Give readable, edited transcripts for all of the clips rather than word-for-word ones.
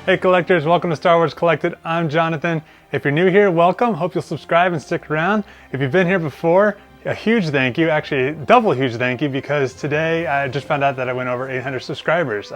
Hey collectors, welcome to Star Wars Collected. I'm Jonathan. If you're new here, welcome. Hope you'll subscribe and stick around. If you've been here before, a huge thank you, actually double huge thank you, because today I just found out that I went over 800 subscribers.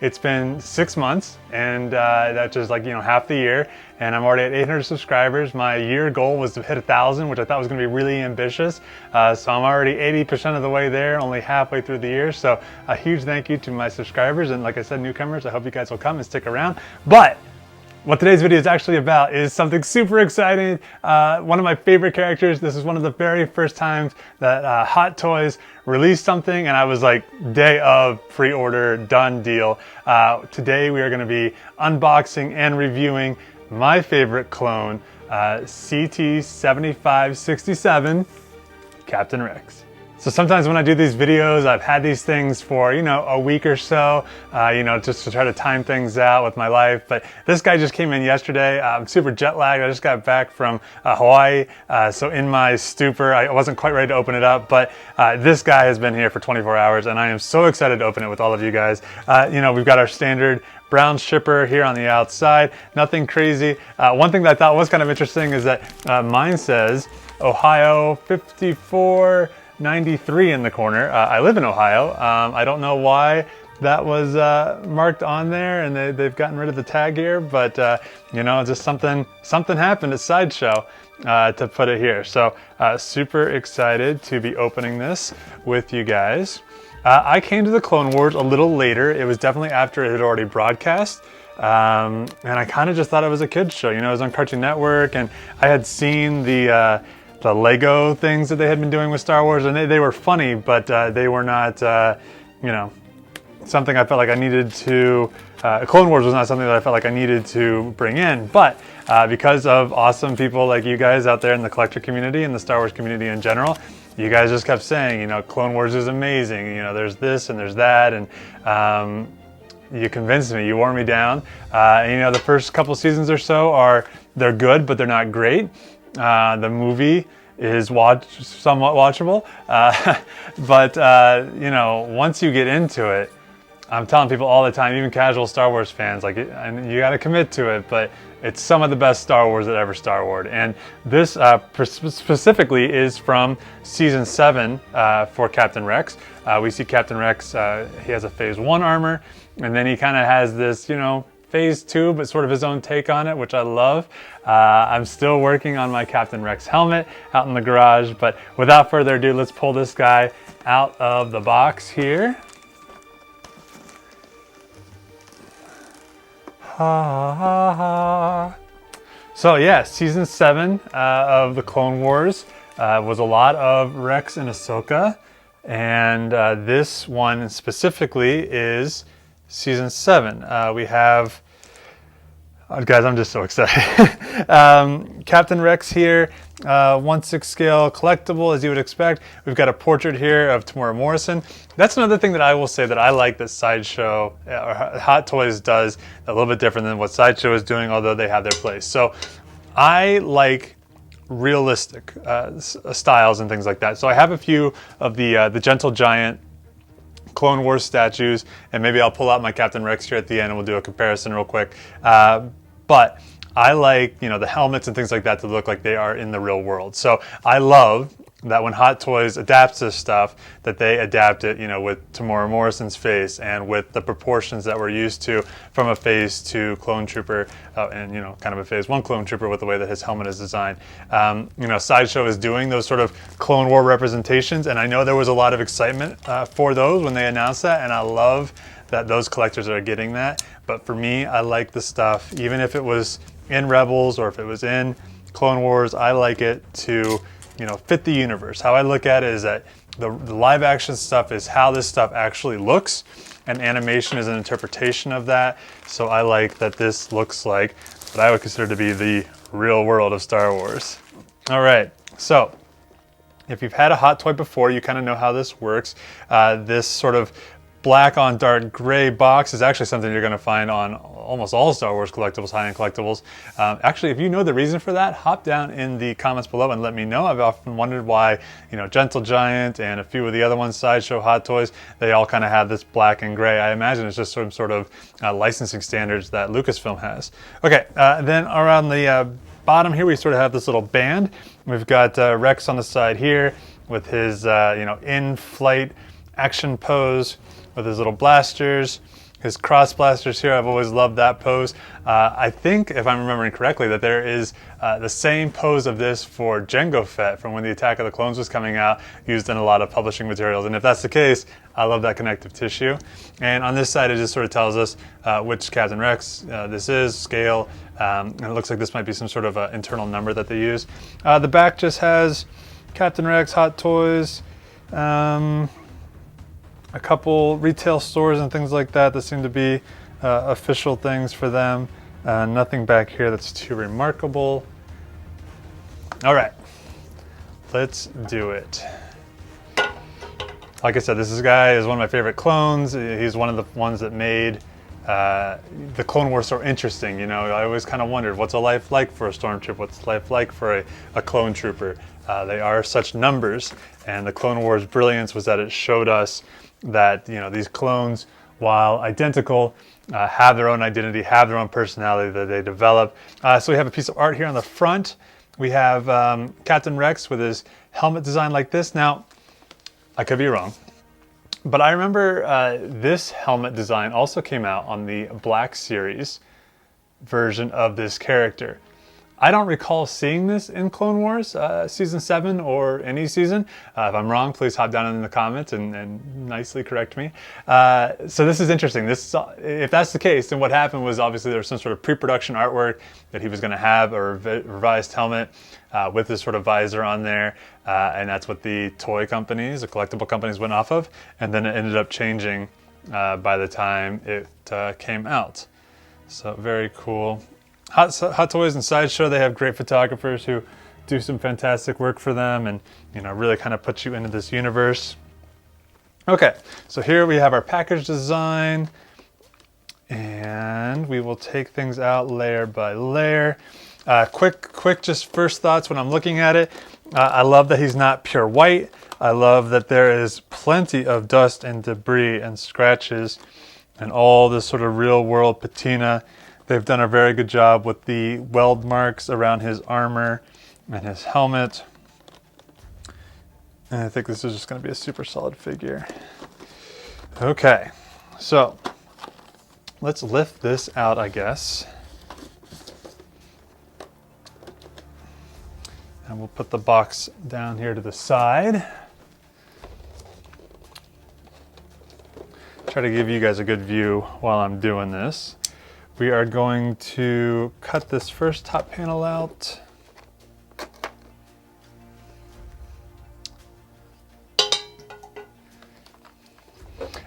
It's been 6 months, and that's just like, half the year, and I'm already at 800 subscribers. My year goal was to hit 1,000, which I thought was going to be really ambitious. So I'm already 80% of the way there, only halfway through the year. So a huge thank you to my subscribers, and like I said, newcomers, I hope you guys will come and stick around. But what today's video is actually about is something super exciting. One of my favorite characters. This is one of the very first times that Hot Toys released something, and I was like, day of, pre-order, done deal. Today we are going to be unboxing and reviewing my favorite clone, CT7567, Captain Rex. So sometimes when I do these videos, I've had these things for, a week or so, just to try to time things out with my life. But this guy just came in yesterday. I'm super jet lagged. I just got back from Hawaii. So in my stupor, I wasn't quite ready to open it up. But this guy has been here for 24 hours, and I am so excited to open it with all of you guys. We've got our standard brown shipper here on the outside. Nothing crazy. One thing that I thought was kind of interesting is that mine says Ohio 5493 in the corner. I live in Ohio. I don't know why that was marked on there, and they've gotten rid of the tag here, but just something happened at Sideshow to put it here. So super excited to be opening this with you guys. I came to the Clone Wars a little later. It was definitely after it had already broadcast. And I kind of just thought it was a kid's show. It was on Cartoon Network, and I had seen the Lego things that they had been doing with Star Wars, and they were funny, but they were not, something I felt like I needed to, Clone Wars was not something that I felt like I needed to bring in, but because of awesome people like you guys out there in the collector community and the Star Wars community in general, you guys just kept saying, Clone Wars is amazing, there's this and there's that, and you convinced me, you wore me down. And, the first couple seasons or so they're good, but they're not great. The movie is somewhat watchable, but once you get into it, I'm telling people all the time, even casual Star Wars fans, and you got to commit to it, but it's some of the best Star Wars that ever Star Wars. And this specifically is from season 7 for Captain Rex. We see Captain Rex, he has a phase 1 armor, and then he kind of has this, phase 2, but sort of his own take on it, which I love. I'm still working on my Captain Rex helmet out in the garage, but without further ado, let's pull this guy out of the box here. So yeah, season 7 of the Clone Wars was a lot of Rex and Ahsoka, and this one specifically is season 7. We have, guys, I'm just so excited. Captain Rex here, 1/6 scale collectible, as you would expect. We've got a portrait here of Tamora Morrison. That's another thing that I will say that I like that Sideshow or Hot Toys does a little bit different than what Sideshow is doing, although they have their place. So I like realistic styles and things like that. So I have a few of the Gentle Giant Clone Wars statues, and maybe I'll pull out my Captain Rex here at the end and we'll do a comparison real quick. But I like, the helmets and things like that to look like they are in the real world. So I love that when Hot Toys adapts this stuff, that they adapt it, with Tamora Morrison's face and with the proportions that we're used to from a phase 2 clone trooper, and kind of a phase 1 clone trooper with the way that his helmet is designed. Sideshow is doing those sort of Clone War representations, and I know there was a lot of excitement for those when they announced that, and I love that those collectors are getting that. But for me, I like the stuff, even if it was in Rebels or if it was in Clone Wars, I like it to fit the universe. How I look at it is that the live action stuff is how this stuff actually looks, and animation is an interpretation of that. So I like that this looks like what I would consider to be the real world of Star Wars. All right, so if you've had a Hot Toy before, you kind of know how this works. This sort of black on dark gray box is actually something you're going to find on almost all Star Wars collectibles, high-end collectibles. Actually, if you know the reason for that, hop down in the comments below and let me know. I've often wondered why, you know, Gentle Giant and a few of the other ones, Sideshow, Hot Toys, they all kind of have this black and gray. I imagine it's just some sort of licensing standards that Lucasfilm has. Okay, then around the bottom here, we sort of have this little band. We've got Rex on the side here with his, you know, in-flight action pose with his little blasters, his cross blasters here. I've always loved that pose. I think, if I'm remembering correctly, that there is the same pose of this for Jango Fett from when the Attack of the Clones was coming out, used in a lot of publishing materials. And if that's the case, I love that connective tissue. And on this side, it just sort of tells us which Captain Rex this is, scale, and it looks like this might be some sort of internal number that they use. The back just has Captain Rex, Hot Toys, a couple retail stores and things like that seem to be official things for them. Nothing back here that's too remarkable. All right, let's do it. Like I said, this guy is one of my favorite clones. He's one of the ones that made the Clone Wars so interesting. You know, I always kind of wondered, what's a life like for a stormtrooper? What's life like for a clone trooper? They are such numbers, and the Clone Wars' brilliance was that it showed us that, you know, these clones, while identical, have their own identity, have their own personality that they develop. So we have a piece of art here on the front. We have Captain Rex with his helmet design like this. Now, I could be wrong, but I remember this helmet design also came out on the Black Series version of this character. I don't recall seeing this in Clone Wars Season 7 or any season. If I'm wrong, please hop down in the comments and nicely correct me. So this is interesting. If that's the case, then what happened was obviously there was some sort of pre-production artwork that he was going to have, a revised helmet with this sort of visor on there. And that's what the toy companies, the collectible companies went off of. And then it ended up changing by the time it came out. So very cool. Hot Toys and Sideshow, they have great photographers who do some fantastic work for them and, you know, really kind of put you into this universe. Okay, so here we have our package design, and we will take things out layer by layer. Quick, just first thoughts when I'm looking at it. I love that he's not pure white. I love that there is plenty of dust and debris and scratches and all this sort of real world patina. They've done a very good job with the weld marks around his armor and his helmet. And I think this is just going to be a super solid figure. Okay, so let's lift this out, I guess. And we'll put the box down here to the side. Try to give you guys a good view while I'm doing this. We are going to cut this first top panel out.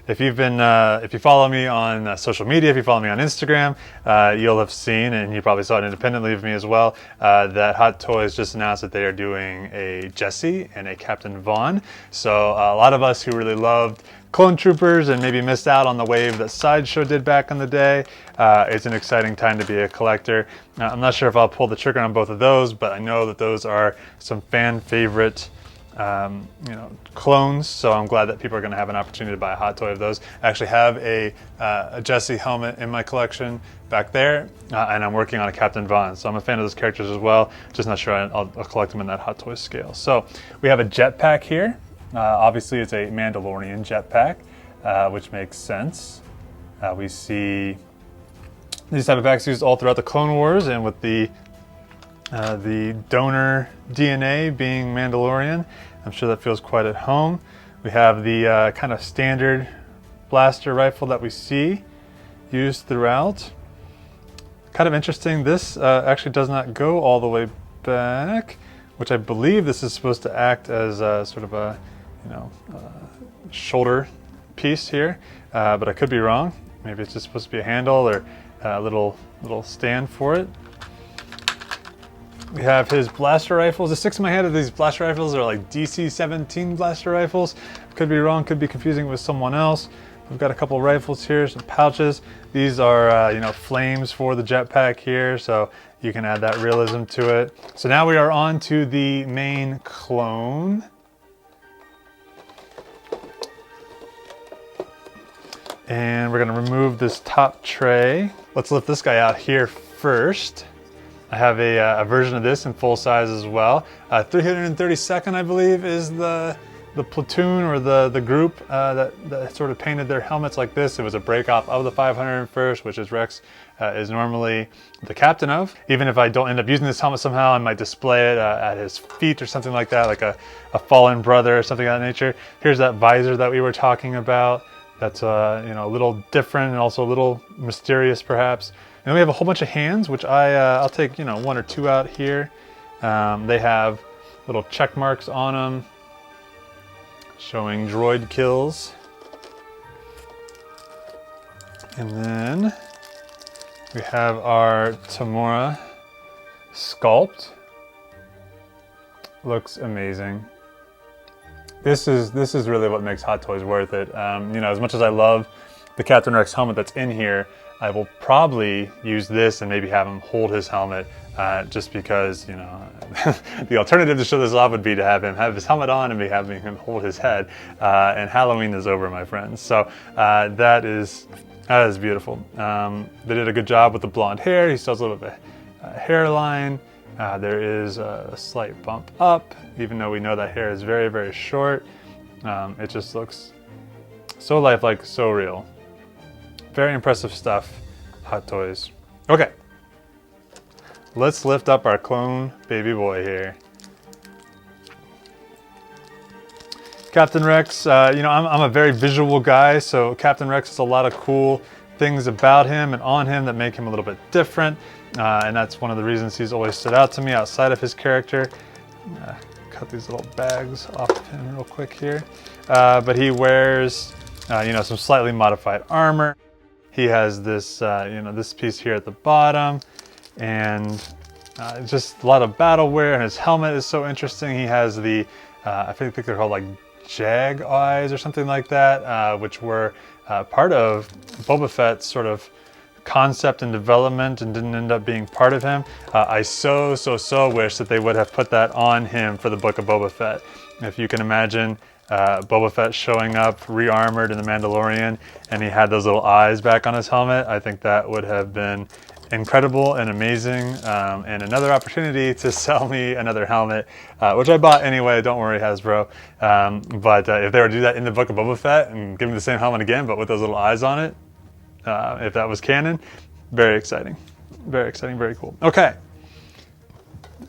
If you follow me on social media, if you follow me on Instagram, you'll have seen, and you probably saw it independently of me as well, that Hot Toys just announced that they are doing a Jesse and a Captain Vaughn. So a lot of us who really loved Clone Troopers and maybe missed out on the wave that Sideshow did back in the day, it's an exciting time to be a collector. I'm not sure if I'll pull the trigger on both of those, but I know that those are some fan favorite clones, so I'm glad that people are going to have an opportunity to buy a hot toy of those. I actually have a Jesse helmet in my collection back there, and I'm working on a Captain Vaughn, so I'm a fan of those characters as well, just not sure I'll collect them in that hot toy scale. So we have a Jet Pack here. Obviously it's a Mandalorian Jet Pack, which makes sense. We see these type of packs used all throughout the Clone Wars, and with the donor DNA being Mandalorian, I'm sure that feels quite at home. We have the kind of standard blaster rifle that we see used throughout. Kind of interesting, this actually does not go all the way back, which I believe this is supposed to act as sort of a shoulder piece here, but I could be wrong. Maybe it's just supposed to be a handle or a little stand for it. We have his blaster rifles. It sticks in my head that these blaster rifles are like DC-17 blaster rifles. Could be wrong, could be confusing with someone else. We've got a couple rifles here, some pouches. These are, you know, flames for the jetpack here, so you can add that realism to it. So now we are on to the main clone. And we're gonna remove this top tray. Let's lift this guy out here first. I have a version of this in full size as well. 332nd, I believe, is the platoon or the group that sort of painted their helmets like this. It was a break off of the 501st, which is Rex is normally the captain of. Even if I don't end up using this helmet somehow, I might display it at his feet or something like that, like a fallen brother or something of that nature. Here's that visor that we were talking about. That's you know, a little different and also a little mysterious perhaps. And we have a whole bunch of hands, which I'll take, you know, 1 or 2 out here. They have little check marks on them showing droid kills. And then we have our Tamora sculpt. Looks amazing. This is really what makes Hot Toys worth it. You know, as much as I love the Captain Rex helmet that's in here, I will probably use this and maybe have him hold his helmet just because, you know, the alternative to show this off would be to have him have his helmet on and be having him hold his head. And Halloween is over, my friends. So that is beautiful. They did a good job with the blonde hair. He still has a little bit of a hairline. There is a slight bump up, even though we know that hair is very, very short. It just looks so lifelike, so real. Very impressive stuff, Hot Toys. Okay, let's lift up our clone baby boy here. Captain Rex, you know, I'm a very visual guy, so Captain Rex has a lot of cool things about him and on him that make him a little bit different. And that's one of the reasons he's always stood out to me outside of his character. Cut these little bags off of him real quick here. But he wears, you know, some slightly modified armor. He has this, you know, this piece here at the bottom, and just a lot of battle wear. And his helmet is so interesting. He has the, I think they're called like Jag eyes or something like that, which were part of Boba Fett's sort of concept and development and didn't end up being part of him. I so wish that they would have put that on him for the Book of Boba Fett. If you can imagine Boba Fett showing up re-armored in the Mandalorian and he had those little eyes back on his helmet, I think that would have been incredible and amazing, and another opportunity to sell me another helmet, which I bought anyway, don't worry Hasbro. But if they were to do that in the Book of Boba Fett and give me the same helmet again but with those little eyes on it, if that was canon, very exciting, very cool. Okay,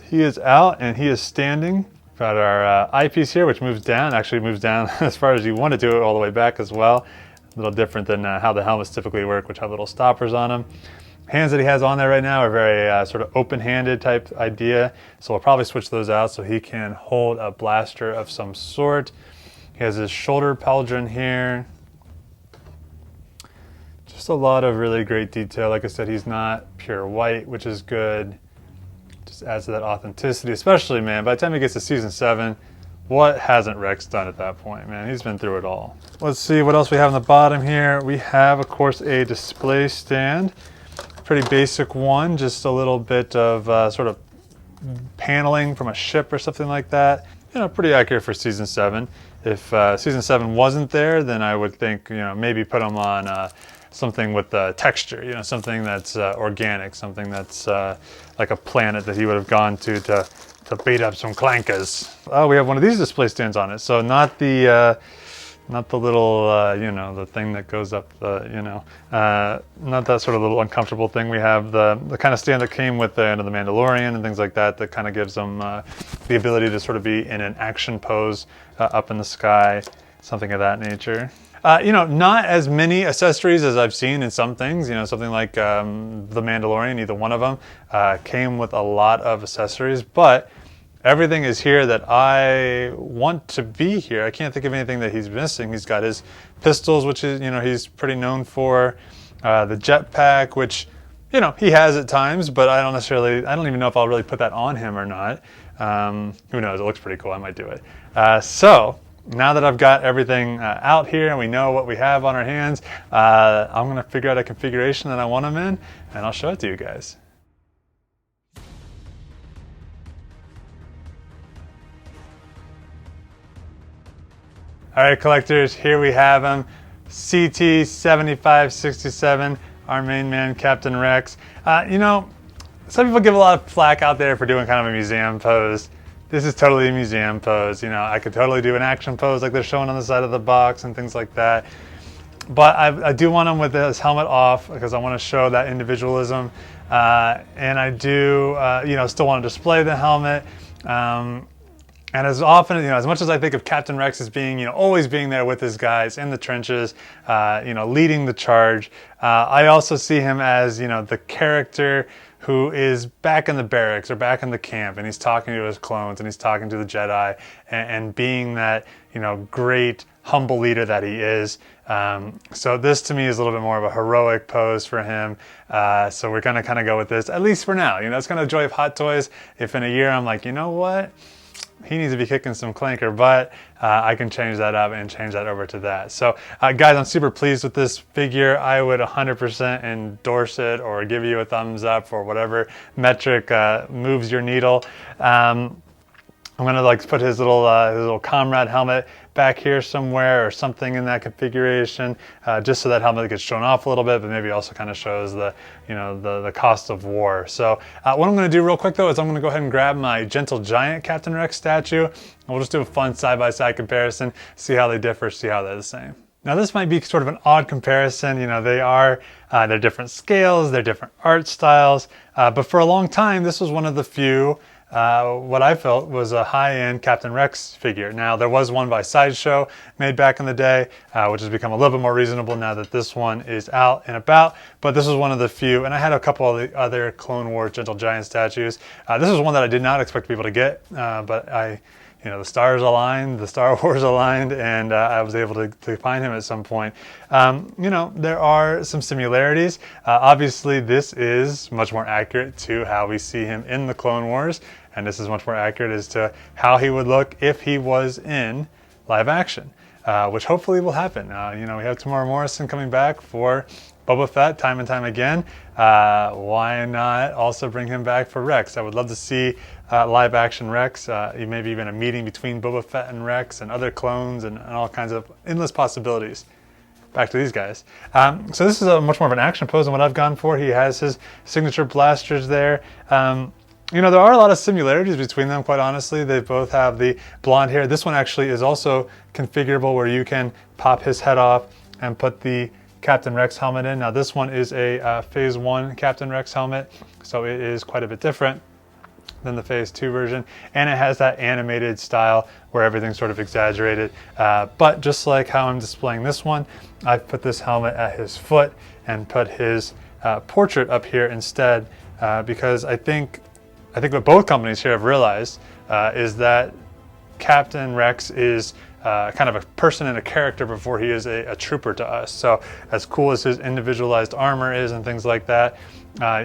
he is out and he is standing. Got our eyepiece here, which moves down, actually moves down as far as you want to do it, all the way back as well. A little different than how the helmets typically work, which have little stoppers on them. Hands that he has on there right now are very sort of open-handed type idea, so we'll probably switch those out so he can hold a blaster of some sort. He has his shoulder pauldron here. Just a lot of really great detail. Like I said, he's not pure white, which is good. Just adds to that authenticity, especially, man, by the time he gets to season 7, what hasn't Rex done at that point, man? He's been through it all. Let's see what else we have on the bottom here. We have, of course, a display stand. Pretty basic one, just a little bit of sort of paneling from a ship or something like that. You know, pretty accurate for season 7. If season 7 wasn't there, then I would think, you know, maybe put them on something with texture, you know, something that's organic, something that's like a planet that he would have gone to beat up some clankers. Oh, we have one of these display stands on it, so not the little, you know, the thing that goes up the, you know, not that sort of little uncomfortable thing. We have the kind of stand that came with the end of the Mandalorian and things like that, that kind of gives them the ability to sort of be in an action pose up in the sky, something of that nature. You know, not as many accessories as I've seen in some things. You know, something like the Mandalorian, either one of them, came with a lot of accessories, but everything is here that I want to be here. I can't think of anything that he's missing. He's got his pistols, which is, you know, he's pretty known for. The Jet Pack, which, you know, he has at times, but I don't even know if I'll really put that on him or not. Who knows? It looks pretty cool. I might do it. So now that I've got everything out here and we know what we have on our hands, I'm going to figure out a configuration that I want them in, and I'll show it to you guys. All right, collectors, here we have him. CT-7567, our main man, Captain Rex. You know, some people give a lot of flack out there for doing kind of a museum pose. This is totally a museum pose. You know, I could totally do an action pose like they're showing on the side of the box and things like that. But I do want him with his helmet off because I want to show that individualism. And I do, you know, still want to display the helmet. And as often, you know, as much as I think of Captain Rex as being, you know, always being there with his guys in the trenches, you know, leading the charge, I also see him as, you know, the character who is back in the barracks or back in the camp, and he's talking to his clones and he's talking to the Jedi, and being that, you know, great, humble leader that he is. So this to me is a little bit more of a heroic pose for him. So we're going to kind of go with this, at least for now. You know, it's kind of the joy of Hot Toys. If in a year I'm like, you know what? He needs to be kicking some clinker, but I can change that up and change that over to that. So guys, I'm super pleased with this figure. I would 100% endorse it or give you a thumbs up for whatever metric moves your needle. I'm gonna like put his little comrade helmet back here somewhere or something in that configuration, just so that helmet gets shown off a little bit, but maybe also kind of shows the, you know, the cost of war. So what I'm going to do real quick though is I'm going to go ahead and grab my Gentle Giant Captain Rex statue, and we'll just do a fun side-by-side comparison, see how they differ, see how they're the same. Now this might be sort of an odd comparison. You know, they're different scales, they're different art styles, but for a long time this was one of the few what I felt was a high-end Captain Rex figure. Now there was one by Sideshow made back in the day, which has become a little bit more reasonable now that this one is out and about, but this was one of the few, and I had a couple of the other Clone Wars Gentle Giant statues. This was one that I did not expect people to get, but you know, the stars aligned, the Star Wars aligned, and I was able to find him at some point. You know, there are some similarities. Obviously, this is much more accurate to how we see him in the Clone Wars, and this is much more accurate as to how he would look if he was in live action, which hopefully will happen. You know, we have Tamora Morrison coming back for Boba Fett time and time again. Why not also bring him back for Rex? I would love to see live action Rex, maybe even a meeting between Boba Fett and Rex and other clones and all kinds of endless possibilities. Back to these guys. So this is a much more of an action pose than what I've gone for. He has his signature blasters there. You know, there are a lot of similarities between them, quite honestly. They both have the blonde hair. This one actually is also configurable where you can pop his head off and put the Captain Rex helmet in. Now this one is a Phase 1 Captain Rex helmet, so it is quite a bit different than the Phase 2 version, and it has that animated style where everything's sort of exaggerated. But just like how I'm displaying this one, I've put this helmet at his foot and put his portrait up here instead, because I think what both companies here have realized is that Captain Rex is kind of a person and a character before he is a trooper to us. So as cool as his individualized armor is and things like that,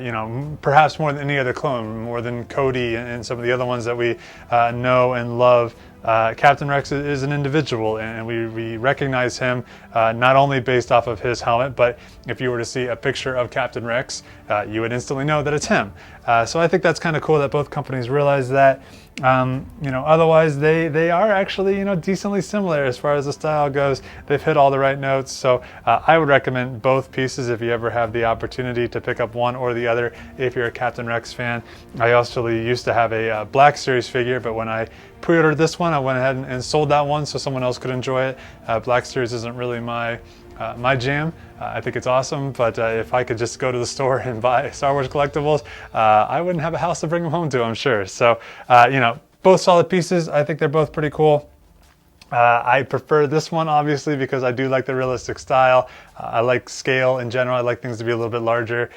you know, perhaps more than any other clone, more than Cody and some of the other ones that we know and love, Captain Rex is an individual, and we recognize him not only based off of his helmet, but if you were to see a picture of Captain Rex, you would instantly know that it's him. So I think that's kind of cool that both companies realize that. You know, otherwise they are actually, you know, decently similar as far as the style goes. They've hit all the right notes, so I would recommend both pieces if you ever have the opportunity to pick up one or the other if you're a Captain Rex fan. I also used to have a Black Series figure, but when I pre-ordered this one, I went ahead and sold that one so someone else could enjoy it. Black Series isn't really my jam. I think it's awesome, but if I could just go to the store and buy Star Wars collectibles, I wouldn't have a house to bring them home to, I'm sure. So, you know, both solid pieces. I think they're both pretty cool. I prefer this one, obviously, because I do like the realistic style. I like scale in general. I like things to be a little bit larger.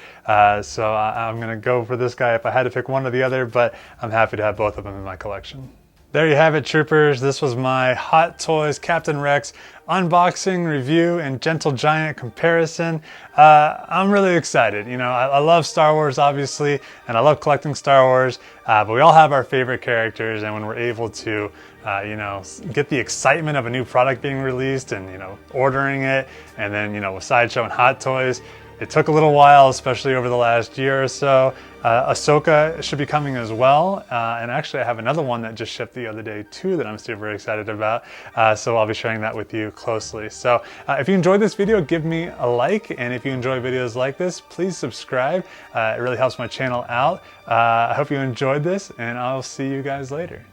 So I'm going to go for this guy if I had to pick one or the other, but I'm happy to have both of them in my collection. There you have it, troopers. This was my Hot Toys Captain Rex unboxing, review, and Gentle Giant comparison. I'm really excited. You know, I love Star Wars, obviously, and I love collecting Star Wars, but we all have our favorite characters, and when we're able to you know, get the excitement of a new product being released and, you know, ordering it. And then, you know, with Sideshow and Hot Toys, it took a little while, especially over the last year or so. Ahsoka should be coming as well. And actually I have another one that just shipped the other day too that I'm super excited about. So I'll be sharing that with you closely. So if you enjoyed this video, give me a like. And if you enjoy videos like this, please subscribe. It really helps my channel out. I hope you enjoyed this and I'll see you guys later.